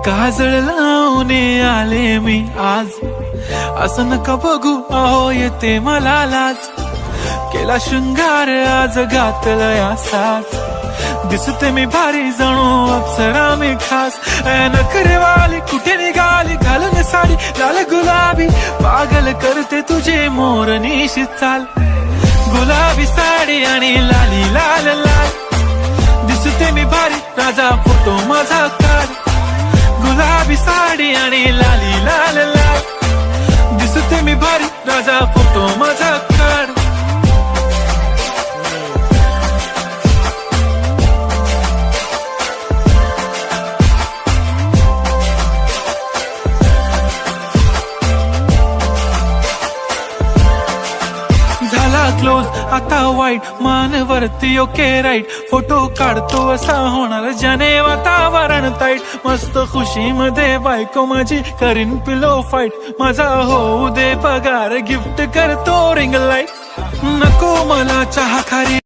काजळ लावून आले मी आज, असं नका बघू अहो येते मला लाज. केला शृंगार आज घातलया साज, दिसते मी भारी जणू अप्सरा मी खास. नखरेवाली कुठे निघाली घालून साडी लाल गुलाबी, पागल करते तुझे मोरनीशी चाल. गुलाबी साडी आणि लाली लाल लाल, दिसते मी भारी राजा फोटो माझा काढ. गुलाबी साडी आणि लाली लाल लाल, दिसते मी भारी राजा फोटो माझा काढ. झाला क्लोज आता वाईट, मानवरती ओके राईट. फोटो काढतो असा होणार ज्याने वातावरण ताईट. मस्त खुशी मध्ये बायको माझी करीन पिलो फाईट. माझा होऊ दे पगार गिफ्ट करतो रिंग लाईट. नको मला चहा खारी